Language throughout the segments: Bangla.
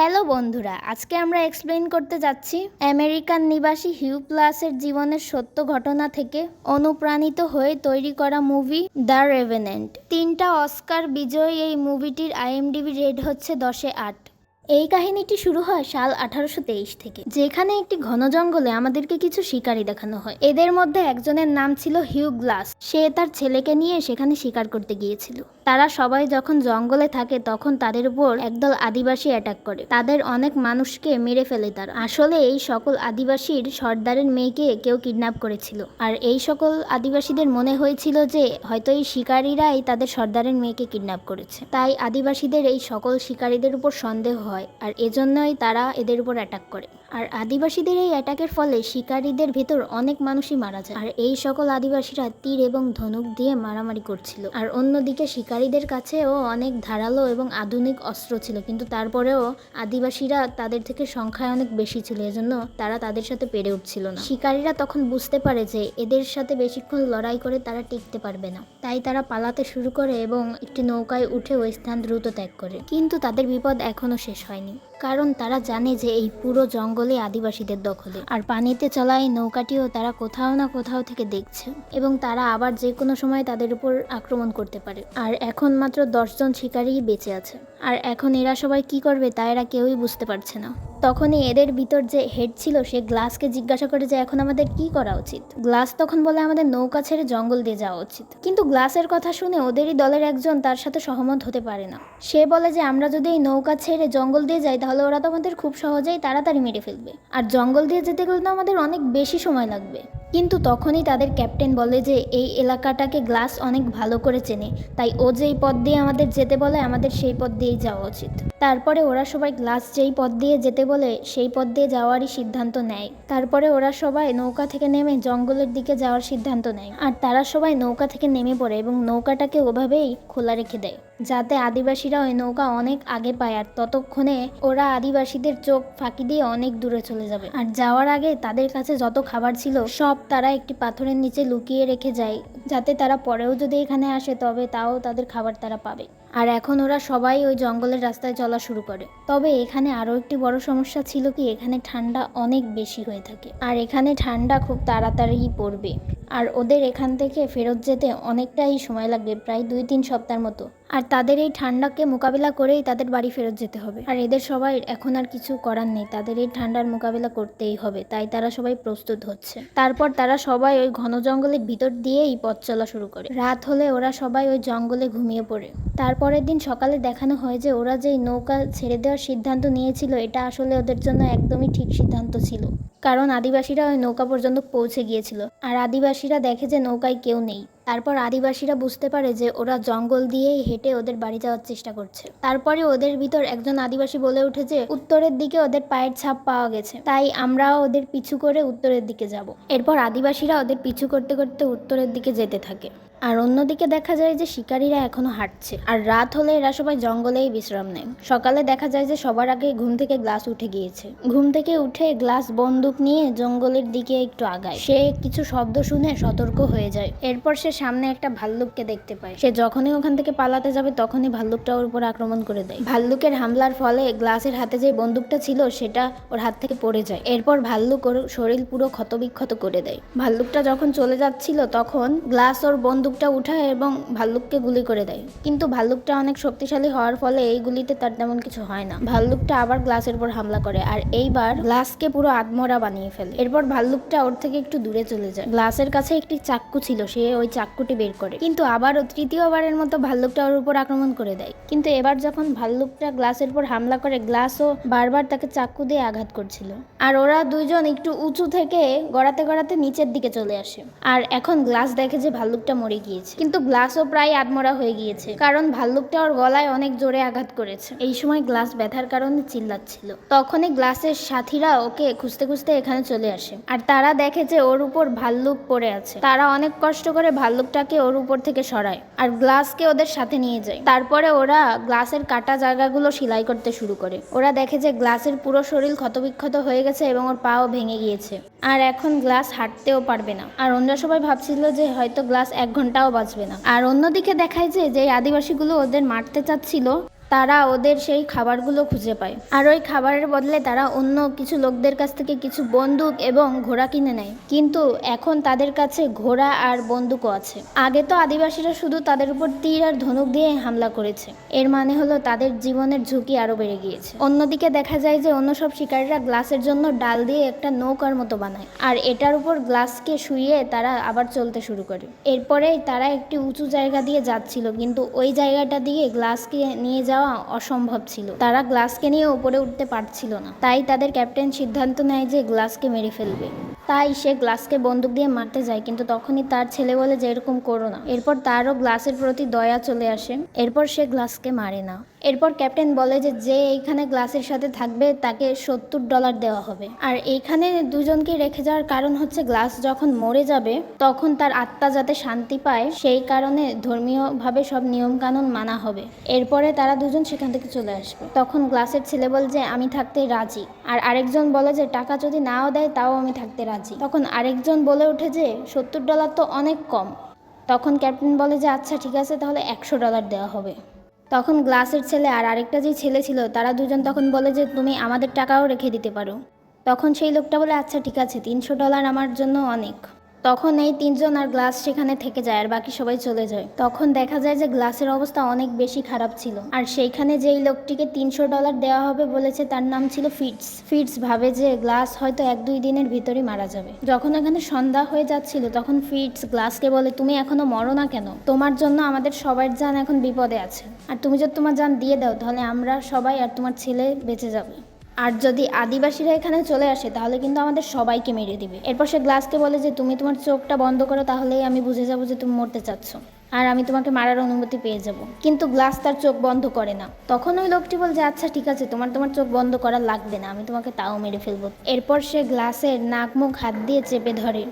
হ্যালো বন্ধুরা, আজকে আমরা এক্সপ্লেইন করতে যাচ্ছি আমেরিকান নিবাসী হিউ প্লাসের জীবনের সত্য ঘটনা থেকে অনুপ্রাণিত হয়ে তৈরি করা মুভি দ্য রেভেনেন্ট। 3টা অস্কার বিজয়ী এই মুভিটির আইএমডিবি রেট হচ্ছে 10/8। এই কাহিনীটি শুরু হয় সাল 1823 থেকে, যেখানে একটি ঘন জঙ্গলে আমাদেরকে কিছু শিকারী দেখানো হয়। এদের মধ্যে একজনের নাম ছিল হিউ গ্লাস। সে তার ছেলেকে নিয়ে সেখানে শিকার করতে গিয়েছিল। তারা সবাই যখন জঙ্গলে থাকে তখন তাদের উপর একদল আদিবাসী অ্যাটাক করে। তাদের অনেক মানুষকে মেরে ফেলে তারা। আসলে এই সকল আদিবাসীর সর্দারের মেয়েকে কেউ কিডন্যাপ করেছিল, আর এই সকল আদিবাসীদের মনে হয়েছিল যে হয়তো এই শিকারীরাই তাদের সর্দারের মেয়েকে কিডন্যাপ করেছে। তাই আদিবাসীদের এই সকল শিকারীদের উপর সন্দেহ হয়, আর এজন্যই তারা এদের উপর অ্যাটাক করে। আর আদিবাসীদের এই অ্যাটাকের ফলে শিকারীদের ভেতর অনেক মানুষই মারা যায়। আর এই সকল আদিবাসীরা তীর এবং ধনুক দিয়ে মারামারি করছিল। আর অন্যদিকে শিকারীদের কাছেও অনেক ধারালো এবং আধুনিক অস্ত্র ছিল, কিন্তু তারপরেও আদিবাসীরা তাদের থেকে সংখ্যায় অনেক বেশি ছিল, এজন্য তারা তাদের সাথে পেরে উঠছিল না। শিকারীরা তখন বুঝতে পারে যে এদের সাথে বেশিক্ষণ লড়াই করে তারা টিকতে পারবে না, তাই তারা পালাতে শুরু করে এবং একটি নৌকায় উঠে ওই স্থান দ্রুত ত্যাগ করে। কিন্তু তাদের বিপদ এখনো শেষ হয়নি, কারণ তারা জানে যে এই পুরো জঙ্গলে আদিবাসীদের দখলে। আর পানিতে চলা এই নৌকাটিও তারা কোথাও না কোথাও থেকে দেখছে, এবং তারা আবার যে কোনো সময় তাদের উপর আক্রমণ করতে পারে। আর এখন মাত্র 10 জন শিকারী বেঁচে আছে, আর এখন এরা সবাই কি করবে তা এরা কেউই বুঝতে পারছে না। তখনই এদের ভিতর যে হেড ছিল সে গ্লাসকে জিজ্ঞাসা করে যে এখন আমাদের কি করা উচিত। গ্লাস তখন বলে আমাদের নৌকা ছেড়ে জঙ্গল দিয়ে যাওয়া উচিত। কিন্তু গ্লাসের কথা শুনে ওদেরই দলের একজন তার সাথে সহমত হতে পারে না। সে বলে যে আমরা যদি এই নৌকা ছেড়ে জঙ্গল দিয়ে যাই তাহলে ওরা তো আমাদের খুব সহজেই তাড়াতাড়ি মেরে ফেলবে, আর জঙ্গল দিয়ে যেতে গেলে তো আমাদের অনেক বেশি সময় লাগবে। কিন্তু তখনই তাদের ক্যাপ্টেন বলে যে এই এলাকাটাকে গ্লাস অনেক ভালো করে চেনে, তাই ও যেই পথ দিয়ে আমাদের যেতে বলে আমাদের সেই পথ দিয়েই যাওয়া উচিত। তারপরে ওরা সবাই গ্লাস যেই পথ দিয়ে যেতে বলে সেই পথ দিয়ে যাওয়ারই সিদ্ধান্ত নেয়। তারপরে ওরা সবাই নৌকা থেকে নেমে জঙ্গলের দিকে যাওয়ার সিদ্ধান্ত নেয়, আর তারা সবাই নৌকা থেকে নেমে পড়ে এবং নৌকাটাকে ওভাবেই খোলা রেখে দেয় যাতে আদিবাসীরা ওই নৌকা অনেক আগে পায়, আর ততক্ষণে ওরা আদিবাসীদের চোখ ফাঁকি দিয়ে অনেক দূরে চলে যাবে। আর যাওয়ার আগে তাদের কাছে যত খাবার ছিল সব তারা একটি পাথরের নিচে লুকিয়ে রেখে যায়, যাতে তারা পরেও যদি এখানে আসে তবে তাও তাদের খাবার তারা পাবে। আর এখন ওরা সবাই ওই জঙ্গলের রাস্তায় চলা শুরু করে। তবে এখানে আরও একটি বড় সমস্যা ছিল কি, এখানে ঠান্ডা অনেক বেশি হয়ে থাকে, আর এখানে ঠান্ডা খুব তাড়াতাড়ি পড়বে, আর ওদের এখান থেকে ফেরত যেতে অনেকটাই সময় লাগবে, প্রায় 2-3 সপ্তাহের মতো। আর তাদের এই ঠান্ডাকে মোকাবিলা করেই তাদের বাড়ি ফেরত যেতে হবে। আর এদের সবাই এখন আর কিছু করার নেই, তাদের এই ঠান্ডার মোকাবিলা করতেই হবে, তাই তারা সবাই প্রস্তুত হচ্ছে। তারপর তারা সবাই ওই ঘন জঙ্গলের ভিতর দিয়েই পথ চলা শুরু করে। রাত হলে ওরা সবাই ওই জঙ্গলে ঘুমিয়ে পড়ে। তারপরের দিন সকালে দেখানো হয় যে ওরা যেই নৌকা ছেড়ে দেওয়ার সিদ্ধান্ত নিয়েছিল এটা আসলে ওদের জন্য একদমই ঠিক সিদ্ধান্ত ছিল, কারণ আদিবাসীরা ওই নৌকা পর্যন্ত পৌঁছে গিয়েছিল। আর আদিবাসীরা দেখে যে নৌকায় কেউ নেই। তারপর আদিবাসীরা বুঝতে পারে যে ওরা জঙ্গল দিয়েই হেঁটে ওদের বাড়ি যাওয়ার চেষ্টা করছে। তারপরে ওদের ভিতর একজন আদিবাসী বলে উঠে যে উত্তরের দিকে ওদের পায়ের ছাপ পাওয়া গেছে, তাই আমরাও ওদের পিছু করে উত্তরের দিকে যাব। এরপর আদিবাসীরা ওদের পিছু করতে করতে উত্তরের দিকে যেতে থাকে। আর অন্যদিকে দেখা যায় যে শিকারীরা এখনো হাঁটছে, আর রাত হলে এরা সবাই জঙ্গলেই বিশ্রাম নেয়। সকালে দেখা যায় যে সবার আগে ঘুম থেকে গ্লাস উঠে গিয়েছে। ঘুম থেকে উঠে গ্লাস বন্দুক নিয়ে জঙ্গলের দিকে একটু আগায়। সে কিছু শব্দ শুনে সতর্ক হয়ে যায়। এরপর সে সামনে একটা ভাল্লুককে দেখতে পায়। সে যখনই ওখান থেকে পালাতে যাবে তখনই ভাল্লুকটা ওর উপর আক্রমণ করে দেয়। ভাল্লুকের হামলার ফলে গ্লাসের হাতে যে বন্দুকটা ছিল সেটা ওর হাত থেকে পড়ে যায়। এরপর ভাল্লুক ওর শরীর পুরো ক্ষতবিক্ষত করে দেয়। ভাল্লুকটা যখন চলে যাচ্ছিল তখন গ্লাস ওর বন্দুকটা উঠায় এবং ভাল্লুককে গুলি করে দেয়, কিন্তু ভাল্লুকটা অনেক শক্তিশালী হওয়ার ফলে এই গুলিতে তার তেমন কিছু হয় না। ভাল্লুকটা আবার গ্লাসের উপর হামলা করে, আর এইবার গ্লাসকে পুরো আধমরা বানিয়ে ফেলে। এরপর ভাল্লুকটা ওর থেকে একটু দূরে চলে যায়। গ্লাসের কাছে একটি চাক্কু ছিল, সে ওই চাক্কুটি বের করে, কিন্তু আবারও তৃতীয়বারের মতো ভাল্লুকটা ওর উপর আক্রমণ করে দেয়। কিন্তু এবার যখন ভাল্লুকটা গ্লাসের উপর হামলা করে গ্লাসও বারবার তাকে চাক্কু দিয়ে আঘাত করছিল। আর ওরা দুইজন একটু উঁচু থেকে গড়াতে গড়াতে নিচের দিকে চলে আসে। আর এখন গ্লাস দেখে যে ভাল্লুকটা মরে গিয়েছে, কিন্তু গ্লাসও প্রায় আধমরা হয়ে গিয়েছে, কারণ ভাল্লুকটা ওর গলায় অনেক জোরে আঘাত করেছে। এই সময় গ্লাস ব্যথার কারণে চিল্লাচ্ছিল। তখনই গ্লাসের সাথীরা ওকে খুঁজতে খুঁজতে এখানে চলে আসে, আর তারা দেখে যে ওর উপর ভাল্লুক পড়ে আছে। তারা অনেক কষ্ট করে ভাল্লুকটাকে ওর উপর থেকে সরায় আর গ্লাসকে ওদের সাথে নিয়ে যায়। তারপরে ওরা গ্লাসের কাটা জায়গাগুলো সেলাই করতে শুরু করে। ওরা দেখে যে গ্লাসের পুরো শরীর ক্ষতবিক্ষত হয়ে গেছে এবং ওর পাও ভেঙে গিয়েছে, আর এখন গ্লাস হাঁটতেও পারবে না। আর অন্য সবাই ভাবছিল যে হয়তো গ্লাস 1 ঘন্টাও বাঁচবে না। আর অন্যদিকে দেখায় যে আদিবাসীগুলো ওদের মারতে চাচ্ছিল তারা ওদের সেই খাবারগুলো খুঁজে পায়, আর ওই খাবারের বদলে তারা অন্য কিছু লোকদের কাছ থেকে কিছু বন্দুক এবং ঘোড়া কিনে নেয়। কিন্তু এখন তাদের কাছে ঘোড়া আর বন্দুকও আছে। আগে তো আদিবাসীরা শুধু তাদের উপর তীর আর ধনুক দিয়ে হামলা করেছে, এর মানে হলো তাদের জীবনের ঝুঁকি আরো বেড়ে গিয়েছে। অন্যদিকে দেখা যায় যে অন্য সব শিকারীরা গ্লাসের জন্য ডাল দিয়ে একটা নৌকার মতো বানায়, আর এটার উপর গ্লাসকে শুইয়ে তারা আবার চলতে শুরু করে। এরপরেই তারা একটি উঁচু জায়গা দিয়ে যাচ্ছিল, কিন্তু ওই জায়গাটা দিয়ে গ্লাসকে নিয়ে যাওয়া অসম্ভব ছিল। তারা গ্লাসকে নিয়ে উপরে উঠতে পারছিল না, তাই তাদের ক্যাপ্টেন সিদ্ধান্ত নেয় যে গ্লাসকে মেরে ফেলবে। তাই সে গ্লাসকে বন্দুক দিয়ে মারতে যায়, কিন্তু তখনই তার ছেলে বলে যে এরকম করো না। এরপর তারও গ্লাসের প্রতি দয়া চলে আসে, এরপর সে গ্লাসকে মারে না। এরপর ক্যাপ্টেন বলে যে যে এইখানে গ্লাসের সাথে থাকবে তাকে $70 দেওয়া হবে। আর এইখানে দুজনকে রেখে যাওয়ার কারণ হচ্ছে গ্লাস যখন মরে যাবে তখন তার আত্মা যাতে শান্তি পায়, সেই কারণে ধর্মীয়ভাবে সব নিয়ম কানুন মানা হবে। এরপরে তারা দুজন সেখান থেকে চলে আসবে। তখন গ্লাসের ছেলে বলে যে আমি থাকতে রাজি, আর আরেকজন বলে যে টাকা যদি নাও দেয় তাও আমি থাকতে রাজি। তখন আরেকজন বলে ওঠে যে $70 তো অনেক কম। তখন ক্যাপ্টেন বলে যে আচ্ছা ঠিক আছে, তাহলে $100 দেওয়া হবে। তখন গ্লাসের ছেলে আর আরেকটা যে ছেলে ছিল তারা দুজন তখন বলে যে তুমি আমাদের টাকাও রেখে দিতে পারো। তখন সেই লোকটা বলে আচ্ছা ঠিক আছে, $300 আমার জন্য অনেক। তখন এই তিনজন আর গ্লাস সেখানে থেকে যায়, আর বাকি সবাই চলে যায়। তখন দেখা যায় যে গ্লাসের অবস্থা অনেক বেশি খারাপ ছিল, আর সেইখানে যেই লোকটিকে $300 দেওয়া হবে বলেছে তার নাম ছিল ফিটস। ফিটস ভাবে যে গ্লাস হয়তো 1-2 দিনের ভিতরেই মারা যাবে। যখন এখানে সন্ধ্যা হয়ে যাচ্ছিল তখন ফিটস গ্লাসকে বলে তুমি এখনো মরো না কেন? তোমার জন্য আমাদের সবার জান এখন বিপদে আছে, আর তুমি যদি তোমার জান দিয়ে দাও তাহলে আমরা সবাই আর তোমার ছেলে বেঁচে যাবে। আর যদি আদিবাসীরা এখানে চলে আসে তাহলে কিন্তু আমাদের সবাইকে মেরে দিবে। এরপর সে গ্লাসকে বলে যে তুমি তোমার চোখটা বন্ধ করো, তাহলেই আমি বুঝে যাবো যে তুমি মরতে চাচ্ছ, আর আমি তোমাকে মারার অনুমতি পেয়ে যাব। কিন্তু গ্লাস তার চোখ বন্ধ করে না। তখন ওই লোকটি বলে যে আচ্ছা ঠিক আছে, তোমার চোখ বন্ধ করা লাগবে না, আমি তোমাকে তাও মেরে ফেলবো। এরপর সে গ্লাসের নাক মুখ হাত দিয়ে চেপে ধরে,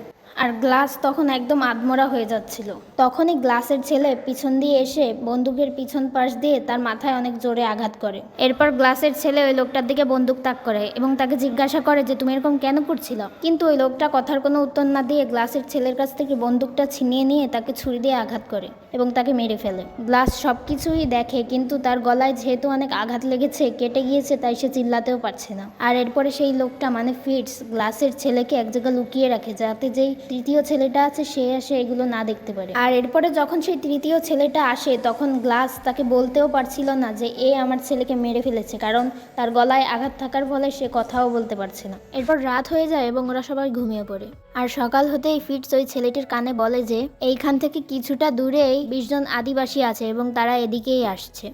আর গ্লাস তখন একদম আধমরা হয়ে যাচ্ছিল। তখনই গ্লাসের ছেলে পিছন দিয়ে এসে বন্দুকের পিছন পাশ দিয়ে তার মাথায় অনেক জোরে আঘাত করে। এরপর গ্লাসের ছেলে ওই লোকটার দিকে বন্দুক তাক করে এবং তাকে জিজ্ঞাসা করে যে তুমি এরকম কেন করছিল। কিন্তু ওই লোকটা কথার কোনো উত্তর না দিয়ে গ্লাসের ছেলের কাছ থেকে বন্দুকটা ছিনিয়ে নিয়ে তাকে ছুরি দিয়ে আঘাত করে এবং তাকে মেরে ফেলে। গ্লাস সবকিছুই দেখে, কিন্তু তার গলায় যেহেতু অনেক আঘাত লেগেছে, কেটে গিয়েছে, তাই সে চিল্লাতেও পারছে না। আর এরপরে সেই লোকটা মানে ফিটস গ্লাসের ছেলেকে এক জায়গায় লুকিয়ে রাখে, যাতে যেই তৃতীয় ছেলেটা আছে সে আসে এগুলো না দেখতে পারে। আর এরপরে যখন সেই তৃতীয় ছেলেটা আসে তখন গ্লাস তাকে বলতেও পারছিল না যে এ আমার ছেলেকে মেরে ফেলেছে, কারণ তার গলায় আঘাত থাকার ফলে সে কথাও বলতে পারছে না। এরপর রাত হয়ে যায় এবং ওরা সবাই ঘুমিয়ে পড়ে। আর সকাল হতেই ফিটস ওই ছেলেটির কানে বলে যে এইখান থেকে কিছুটা দূরেই 20 জন আদিবাসী আছে এবং তারা এদিকেই আসছে।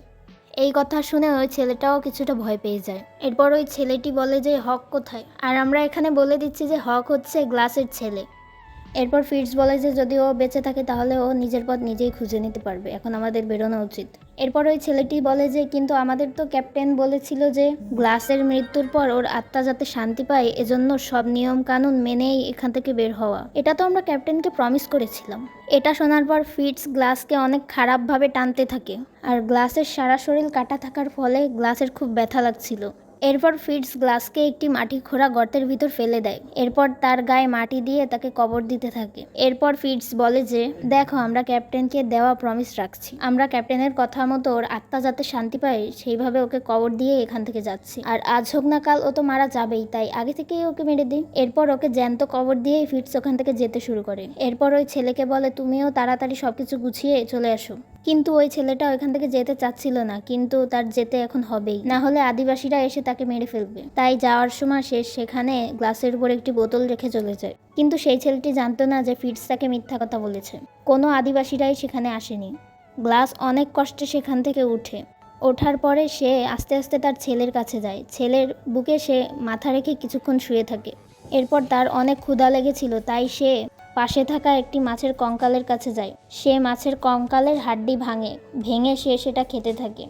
এই কথা শুনে ওই ছেলেটাও কিছুটা ভয় পেয়ে যায়। এরপর ওই ছেলেটি বলে যে হক কোথায়? আর আমরা এখানে বলে দিচ্ছি যে হক হচ্ছে গ্লাসের ছেলে। এরপর ফিটস বলে যে যদি ও বেঁচে থাকে তাহলে ও নিজের পথ নিজেই খুঁজে নিতে পারবে, এখন আমাদের বেরোনো উচিত। এরপর ওই ছেলেটি বলে যে কিন্তু আমাদের তো ক্যাপ্টেন বলেছিল যে গ্লাসের মৃত্যুর পর ওর আত্মা যাতে শান্তি পায় এজন্য সব নিয়ম কানুন মেনেই এখান থেকে বের হওয়া। এটা তো আমরা ক্যাপ্টেনকে প্রমিস করেছিলাম। এটা শোনার পর ফিটস গ্লাসকে অনেক খারাপভাবে টানতে থাকে, আর গ্লাসের সারা শরীর কাটা থাকার ফলে গ্লাসের খুব ব্যথা লাগছিল। এরপর ফিটস গ্লাসকে একটি মাটি খোঁড়া গর্তের ভিতর ফেলে দেয়। এরপর তার গায়ে মাটি দিয়ে তাকে কবর দিতে থাকে। এরপর ফিটস বলে যে দেখো, আমরা ক্যাপ্টেনকে দেওয়া প্রমিস রাখছি, আমরা ক্যাপ্টেনের কথা মতো ওর আত্মা যাতে শান্তি পায় সেইভাবে ওকে কবর দিয়ে এখান থেকে যাচ্ছি। আর আজ হোক না কাল ও তো মারা যাবেই, তাই আগে থেকেই ওকে মেরে দিই। এরপর ওকে জ্যান্ত কবর দিয়েই ফিটস ওখান থেকে যেতে শুরু করে। এরপর ওই ছেলেকে বলে তুমিও তাড়াতাড়ি সবকিছু গুছিয়ে চলে আসো। কিন্তু ওই ছেলেটা ওইখান থেকে যেতে চাচ্ছিল না, কিন্তু তার যেতে এখন হবেই, না হলে আদিবাসীরা এসে তাকে মেরে ফেলবে। তাই যাওয়ার সময় সে সেখানে গ্লাসের উপর একটি বোতল রেখে চলে যায়। কিন্তু সেই ছেলেটি জানতো না যে ফিটস তাকে মিথ্যা কথা বলেছে। কোনো আদিবাসীরাই সেখানে আসেনি। গ্লাস অনেক কষ্টে সেখান থেকে ওঠার পরে সে আস্তে আস্তে তার ছেলের কাছে যায়। ছেলের বুকে সে মাথা রেখে কিছুক্ষণ শুয়ে থাকে। এরপর তার অনেক ক্ষুধা লেগেছিল, তাই সে পাশে থাকা একটি মাছের কঙ্কালের কাছে যায়। সে মাছের কঙ্কালের হাড্ডি ভেঙে সে সেটা খেতে থাকে।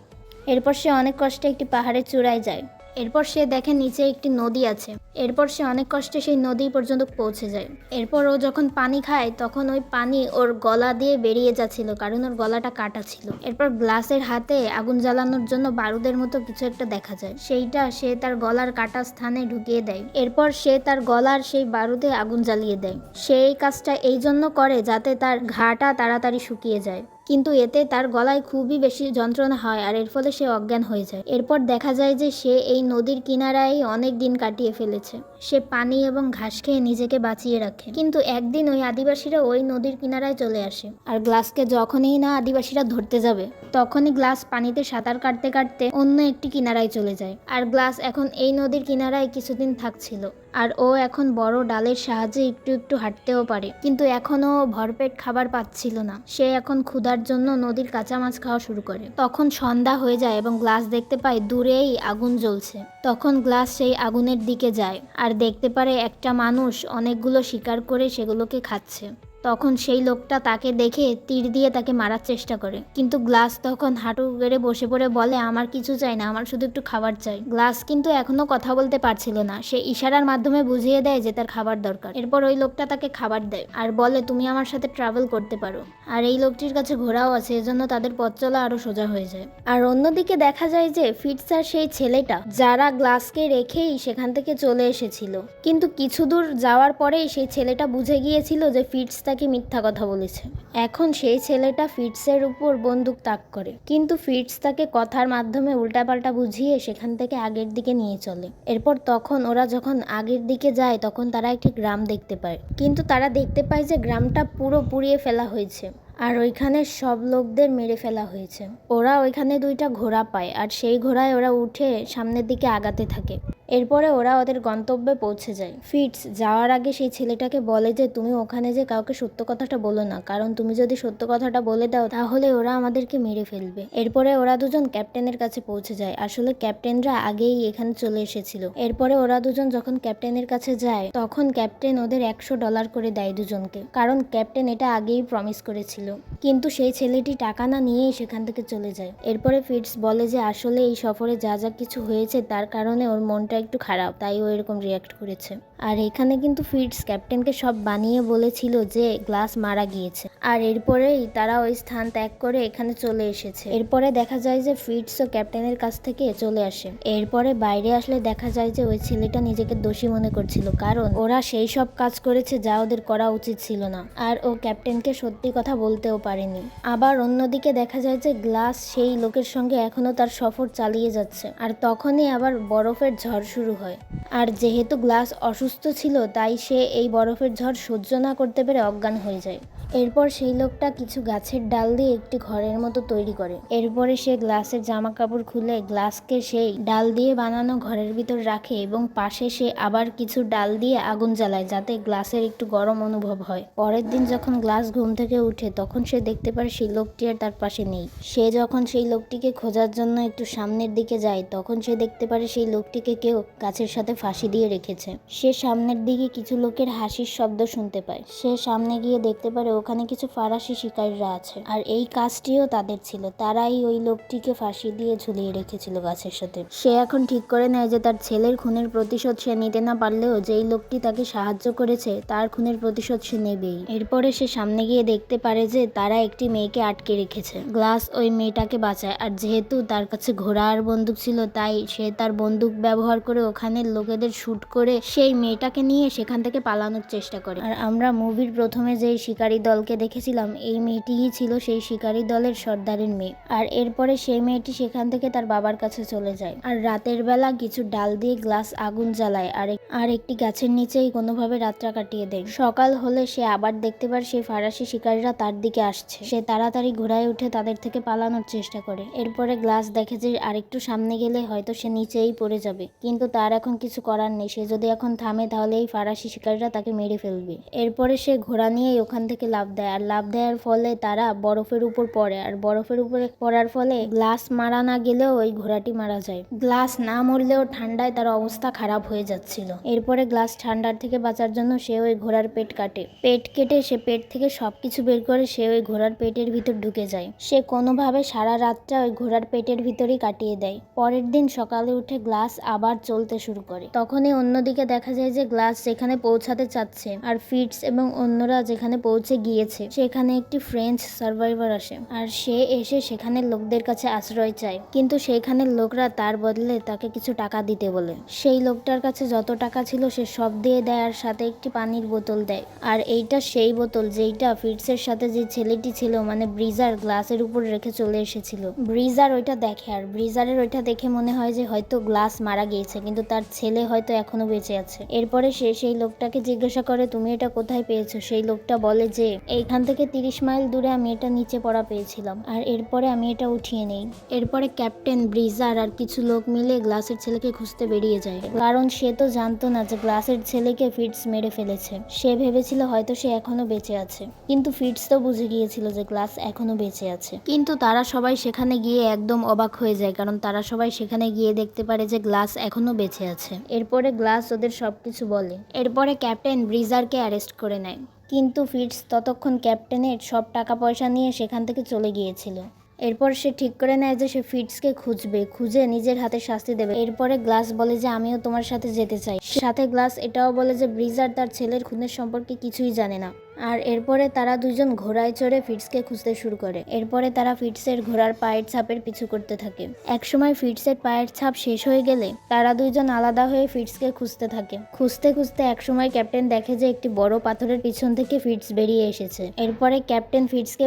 এরপর সে অনেক কষ্টে একটি পাহাড়ের চূড়ায় যায়। এরপর সে দেখে নিচে একটি নদী আছে। এরপর সে অনেক কষ্টে সেই নদী পর্যন্ত পৌঁছে যায়। এরপর ও যখন পানি খায় তখন ওই পানি ওর গলা দিয়ে বেরিয়ে যাচ্ছিল, কারণ ওর গলাটা কাটা ছিল। এরপর গ্লাসের হাতে আগুন জ্বালানোর জন্য বারুদের মতো কিছু একটা দেখা যায়, সেইটা সে তার গলার কাটা স্থানে ঢুকিয়ে দেয়। এরপর সে তার গলার সেই বারুদে আগুন জ্বালিয়ে দেয়। সে এই কাজটা এই জন্য করে যাতে তার ঘাটা তাড়াতাড়ি শুকিয়ে যায়। কিন্তু এতে তার গলায় খুবই বেশি যন্ত্রণা হয় আর এর ফলে সে অজ্ঞান হয়ে যায়। এরপর দেখা যায় যে সে এই নদীর কিনারায় অনেক দিন কাটিয়ে ফেলেছে। সে পানি এবং ঘাস খেয়ে নিজেকে বাঁচিয়ে রাখে। কিন্তু একদিন ওই আদিবাসীরা ওই নদীর কিনারায় চলে আসে আর গ্লাসকে যখনই না আদিবাসীরা ধরতে যাবে তখনই গ্লাস পানিতে সাঁতার কাটতে কাটতে অন্য একটি কিনারায় চলে যায়। আর গ্লাস এখন এই নদীর কিনারায় কিছুদিন থাকছিল আর ও এখন বড় ডালের সাহায্যে একটু একটু হাঁটতেও পারে, কিন্তু এখনও ভরপেট খাবার পাচ্ছিল না। সে এখন ক্ষুধার জন্য নদীর কাঁচা মাছ খাওয়া শুরু করে। তখন সন্ধ্যা হয়ে যায় এবং গ্লাস দেখতে পায় দূরেই আগুন জ্বলছে। তখন গ্লাস সেই আগুনের দিকে যায় আর দেখতে পারে একটা মানুষ অনেকগুলো শিকার করে সেগুলোকে খাচ্ছে। তখন সেই লোকটা তাকে দেখে তীর দিয়ে তাকে মারার চেষ্টা করে, কিন্তু গ্লাস তখন হাঁটু গেড়ে বসে পড়ে বলে, আমার কিছু চাই না, আমার শুধু একটু খাবার চাই। গ্লাস কিন্তু এখনো কথা বলতে পারছিল না। সে ইশারার মাধ্যমে বুঝিয়ে দেয় যে তার খাবার দরকার। এরপর ওই লোকটা তাকে খাবার দেয় আর বলে, তুমি আমার সাথে ট্রাভেল করতে পারো। আর এই লোকটির কাছে ঘোড়াও আছে, এজন্য তাদের পথ চলা আরো সোজা হয়ে যায়। আর অন্যদিকে দেখা যায় যে ফিটস আর সেই ছেলেটা যারা গ্লাসকে রেখেই সেখান থেকে চলে এসেছিল, কিন্তু কিছু দূর যাওয়ার পরেই সেই ছেলেটা বুঝে গিয়েছিল যে ফিটস তাকে মিথ্যা কথা বলেছে। এখন সেই ছেলেটা ফিটসের উপর বন্দুক তাক করে, কিন্তু ফিটস তাকে কথার মাধ্যমে উল্টাপাল্টা বুঝিয়ে সেখান থেকে আগের দিকে নিয়ে চলে। এরপর তখন ওরা যখন আগের দিকে যায় তখন তারা একটি গ্রাম দেখতে পায়, কিন্তু তারা দেখতে পায় যে গ্রামটা পুরো পুড়িয়ে ফেলা হয়েছে আর ওইখানে সব লোকদের মেরে ফেলা হয়েছে। ওরা ওইখানে দুইটা ঘোড়া পায় আর সেই ঘোড়ায় ওরা উঠে সামনের দিকে আগাতে থাকে। এরপরে ওরা ওদের গন্তব্যে পৌঁছে যায়। ফিটস যাওয়ার আগে সেই ছেলেটাকে বলে যে তুমি ওখানে যে কাউকে সত্য কথাটা বলো না, কারণ তুমি যদি সত্য কথাটা বলে দাও তাহলে ওরা আমাদেরকে মেরে ফেলবে। এরপরে ওরা দুজন ক্যাপ্টেনের কাছে পৌঁছে যায়। আসলে ক্যাপ্টেনরা আগেই এখানে চলে এসেছিল। এরপরে ওরা দুজন যখন ক্যাপ্টেনের কাছে যায় তখন ক্যাপ্টেন ওদের $100 করে দেয় দুজনকে, কারণ ক্যাপ্টেন এটা আগেই প্রমিস করেছিল। কিন্তু সেই ছেলেটি টাকা না নিয়েই সেখান থেকে চলে যায়। এরপরে ফিটস বলে যে আসলে এই সফরে যা যা কিছু হয়েছে তার কারণে ওর মনটা একটু খারাপ, তাই ও এরকম রিয়াক্ট করেছে। আর এখানে কিন্তু ফিটস ক্যাপ্টেনকে সব বানিয়ে বলেছিল যে গ্লাস মারা গিয়েছে। আর এরপরেই তারা ওই স্থান ত্যাগ করে এখানে চলে এসেছে। এরপরে দেখা যায় যে ফিটস ও ক্যাপ্টেনের কাছ থেকে চলে আসে। এরপরে বাইরে আসলে দেখা যায় যে ওই ছেলেটা নিজেকে দোষী মনে করছিল, কারণ ওরা সেই সব কাজ করেছে যা ওদের করা উচিত ছিল না। আর ও ক্যাপ্টেনকে সত্যি কথা বলতেও পারেনি। আবার অন্যদিকে দেখা যায় যে গ্লাস সেই লোকের সঙ্গে এখনো তার সফর চালিয়ে যাচ্ছে। আর তখনই আবার বরফের ঝড় শুরু হয়। আর যেহেতু গ্লাস অসুস্থ ছিল তাই সে এই বরফের ঝড় সহ্য না করতে পেরে অজ্ঞান হয়ে যায়। এরপর সেই লোকটা কিছু গাছের ডাল দিয়ে একটি ঘরের মতো তৈরি করে। এরপরে সে গ্লাসের জামা কাপড় খুলে গ্লাসকে সেই ডাল দিয়ে বানানো ঘরের ভিতর রাখে এবং পাশে সে আবার কিছু ডাল দিয়ে আগুন জ্বালায় যাতে গ্লাসের একটু গরম অনুভব হয়। পরের দিন যখন গ্লাস ঘুম থেকে উঠে তখন সে দেখতে পারে সেই লোকটি আর তার পাশে নেই। সে যখন সেই লোকটিকে খোঁজার জন্য একটু সামনের দিকে যায় তখন সে দেখতে পারে সেই লোকটিকে কেউ গাছের সাথে ফাঁসি দিয়ে রেখেছে। সে সামনের দিকে কিছু লোকের হাসির শব্দ শুনতে পায়। সে সামনে গিয়ে দেখতে পারে ওখানে কিছু ফরাসি শিকারীরা আছে আর এই কাজটিও তাদের ছিল। তারাই ওই লোকটিকে ফাঁসি দিয়ে ঝুলিয়ে রেখেছিল গাছের সাথে। সে এখন ঠিক করে নেয় যে তার ছেলের খুনের প্রতিশোধ সে নিতে না পারলেও যেই লোকটি তাকে সাহায্য করেছে তার খুনের প্রতিশোধ সে নেবেই। এরপরে সে সামনে গিয়ে দেখতে পারে যে তারা একটি মেয়েকে আটকে রেখেছে। গ্লাস ওই মেয়েটাকে বাঁচায় আর যেহেতু তার কাছে ঘোড়া আর বন্দুক ছিল তাই সে তার বন্দুক ব্যবহার করে ওখানের লোকেদের শুট করে সেই মেয়েটাকে নিয়ে সেখান থেকে পালানোর চেষ্টা করে। আর আমরা মুভির প্রথমে যেই শিকারী দলকে দেখেছিলাম এই মেয়েটিই ছিল সেই শিকারী দলের সর্দারের মেয়ে। আর এরপরে সেই মেয়েটি সেখান থেকে তার বাবার কাছে চলে যায়। আর রাতের বেলা কিছু ডাল দিয়ে গ্লাস আগুন জ্বালায় আর একটি গাছের নিচেই কোনোভাবে রাতটা কাটিয়ে দেয়। সকাল হলে সে আবার দেখতে পারে সেই ফরাসি শিকারীরা তার দিকে আসছে। সে তাড়াতাড়ি ঘোড়ায় উঠে তাদের থেকে পালানোর চেষ্টা করে। এরপরে গ্লাস দেখে যে আরেকটু সামনে গেলে হয়তো সে নিচেই পড়ে যাবে, কিন্তু তার এখন কিছু করার নেই। সে যদি এখন থামে তাহলে এই ফরাসি শিকারীরা তাকে মেরে ফেলবে। এরপরে সে ঘোড়া নিয়েই ওখান থেকে লাফ দেয় আর লাফ দেওয়ার ফলে তারা বরফের উপর পড়ে। আর বরফের উপরে পড়ার ফলে গ্লাস মারা না গেলেও ওই ঘোড়াটি মারা যায়। গ্লাস না মরলেও ঠান্ডায় তার অবস্থা খারাপ হয়ে যাচ্ছিল। এরপরে গ্লাস ঠান্ডার থেকে বাঁচার জন্য সে ওই ঘোড়ার পেট কাটে। পেট কেটে সে পেট থেকে সবকিছু বের করে সে ওই ঘোড়ার পেটের ভিতর ঢুকে যায়। সে কোনোভাবে সারা রাতটা ওই ঘোড়ার পেটের ভিতরেই কাটিয়ে দেয়। পরের দিন সকালে উঠে গ্লাস আবার চলতে শুরু করে। তখনই অন্যদিকে দেখা যায় যে গ্লাস যেখানে পৌঁছাতে চাচ্ছে আর ফিটস এবং অন্যরা যেখানে পৌঁছে গিয়েছে সেখানে একটি ফ্রেঞ্চ সার্ভাইভার আসে আর সে এসে সেখানে লোকদের কাছে আশ্রয় চায়, কিন্তু সেখানের লোকরা তার বদলে তাকে কিছু টাকা দিতে বলে। সেই লোকটার কাছে যত টাকা ছিল সে সব দিয়ে দেয় আর সাথে একটি পানির বোতল দেয়। আর এইটা সেই বোতল যেইটা ফিটসের সাথে যে ছেলেটি ছিল মানে ব্রিজার গ্লাসের উপর রেখে চলে এসেছিল। ব্রিজার ওইটা দেখে আর ব্রিজারের ওইটা দেখে মনে হয় যে হয়তো গ্লাস মারা গিয়েছে, কিন্তু তার ছেলে হয়তো এখনো বেঁচে আছে। এরপরে সে সেই লোকটাকে জিজ্ঞাসা করে তুমি এটা কোথায় পেয়েছো। সেই লোকটা বলে যে এইখান থেকে 30 মাইল দূরে আমি এটা নিচে পড়া পেয়েছিলাম আর এরপরে আমি এটা উঠিয়ে নেই। এরপরে ক্যাপ্টেন, ব্রিজার আর কিছু লোক মিলে গ্লাসের ছেলেকে খুঁজতে বেরিয়ে যায়, কারণ সে তো জানতো না যে গ্লাসের ছেলেকে ফিটস মেরে ফেলেছে। সে ভেবেছিল হয়তো সে এখনো বেঁচে আছে, কিন্তু ফিটস তো বুঝে গিয়েছিল যে গ্লাস এখনো বেঁচে আছে। কিন্তু তারা সবাই সেখানে গিয়ে একদম অবাক হয়ে যায়, কারণ তারা সবাই সেখানে গিয়ে দেখতে পারে যে গ্লাস এখনো বেঁচে আছে। এরপরে গ্লাস ওদের সবকিছু বলে। এরপরে ক্যাপ্টেন ব্রিজারকে অ্যারেস্ট করে নেয়, কিন্তু ফিটস ততক্ষণ ক্যাপ্টেনের সব টাকা পয়সা নিয়ে সেখান থেকে চলে গিয়েছিল। এরপর সে ঠিক করে নেয় যে সে ফিটসকে খুঁজে নিজের হাতে শাস্তি দেবে। এরপরে গ্লাস বলে যে আমিও তোমার সাথে যেতে চাই। সাথে গ্লাস এটাও বলে যে ব্রিজার তার ছেলের খুনের সম্পর্কে কিছুই জানে না। আর এরপরে তারা দুজন ঘোড়ায় চড়ে ফিটসকে খুঁজতে শুরু করে। এরপরে তারা ফিটসের ঘোড়ার পায়ের ছাপের পিছু করতে থাকে। একসময় ফিটসের পায়ের ছাপ শেষ হয়ে গেলে তারা দুইজন আলাদা হয়ে ফিটসকে খুঁজতে থাকে। খুঁজতে খুঁজতে একসময় ক্যাপ্টেন দেখে যে একটি বড় পাথরের পিছন থেকে ফিটস বেরিয়ে এসেছে। এরপরে ক্যাপ্টেন ফিটসকে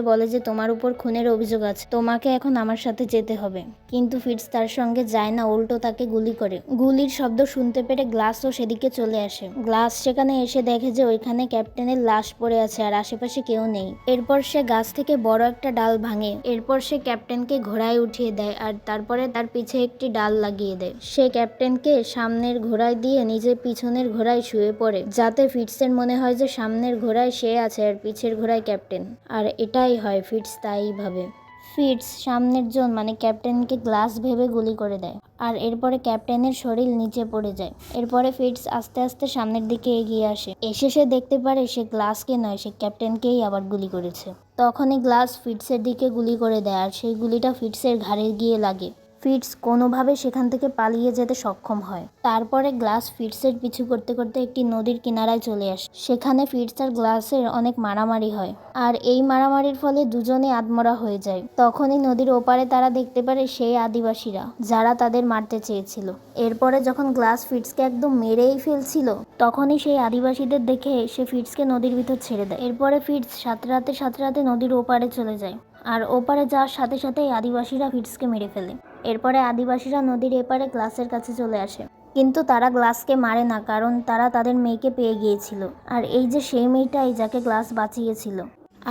বলে যে তোমার উপর খুনের অভিযোগ আছে, তোমাকে এখন আমার সাথে যেতে হবে। কিন্তু ফিটস তার সঙ্গে যায় না, উল্টো তাকে গুলি করে। গুলির শব্দ শুনতে পেরে গ্লাসও সেদিকে চলে আসে। গ্লাস সেখানে এসে দেখে যে ওইখানে ক্যাপ্টেনের লাশ পড়ে আছে আর আশেপাশে কেউ নেই। এরপর সে গাছ থেকে বড় একটা ডাল ভাঙে। এরপর সে ক্যাপ্টেনকে ঘোড়ায় উঠিয়ে দেয় আর তারপরে তার পিছে একটি ডাল লাগিয়ে দেয়। সে ক্যাপ্টেনকে সামনের ঘোড়ায় দিয়ে নিজের পিছনের ঘোড়ায় শুয়ে পড়ে, যাতে ফিটসের মনে হয় যে সামনের ঘোড়ায় সে আছে আর পিছের ঘোড়ায় ক্যাপ্টেন। আর এটাই হয়, ফিটস তাই ভাবে। ফিটস সামনের জন মানে ক্যাপ্টেনকে গ্লাস ভেবে গুলি করে দেয় আর এরপরে ক্যাপ্টেনের শরীর নিচে পড়ে যায়। এরপরে ফিটস আস্তে আস্তে সামনের দিকে এগিয়ে এসে সে দেখতে পারে সে গ্লাসকে নয়, সে ক্যাপ্টেনকেই আবার গুলি করেছে। তখনই গ্লাস ফিটসের দিকে গুলি করে দেয় আর সেই গুলিটা ফিটসের ঘাড়ে গিয়ে লাগে। ফিটস কোনোভাবে সেখান থেকে পালিয়ে যেতে সক্ষম হয়। তারপরে গ্লাস ফিটসের পিছু করতে করতে একটি নদীর কিনারায় চলে আসে। সেখানে ফিটস আর গ্লাসের অনেক মারামারি হয় আর এই মারামারির ফলে দুজনে আধমরা হয়ে যায়। তখনই নদীর ওপারে তারা দেখতে পারে সেই আদিবাসীরা যারা তাদের মারতে চেয়েছিল। এরপরে যখন গ্লাস ফিটসকে একদম মেরেই ফেলছিল, তখনই সেই আদিবাসীদের দেখে সে ফিটসকে নদীর ভিতর ছেড়ে দেয়। এরপরে ফিটস সাথে সাথে নদীর ওপারে চলে যায় আর ওপারে যাওয়ার সাথে সাথেই আদিবাসীরা ফিটসকে মেরে ফেলে। এরপরে আদিবাসীরা নদীর এপারে গ্লাসের কাছে চলে আসে, কিন্তু তারা গ্লাসকে মারে না, কারণ তারা তাদের মেয়েকে পেয়ে গিয়েছিল। আর এই যে সেই মেয়েটাই যাকে গ্লাস বাঁচিয়েছিল।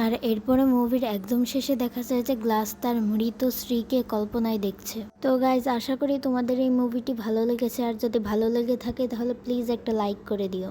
আর এরপরে মুভির একদম শেষে দেখা যায় যে গ্লাস তার মৃত স্ত্রীকে কল্পনায় দেখছে। তো গাইজ, আশা করি তোমাদের এই মুভিটি ভালো লেগেছে, আর যদি ভালো লেগে থাকে তাহলে প্লিজ একটা লাইক করে দিও।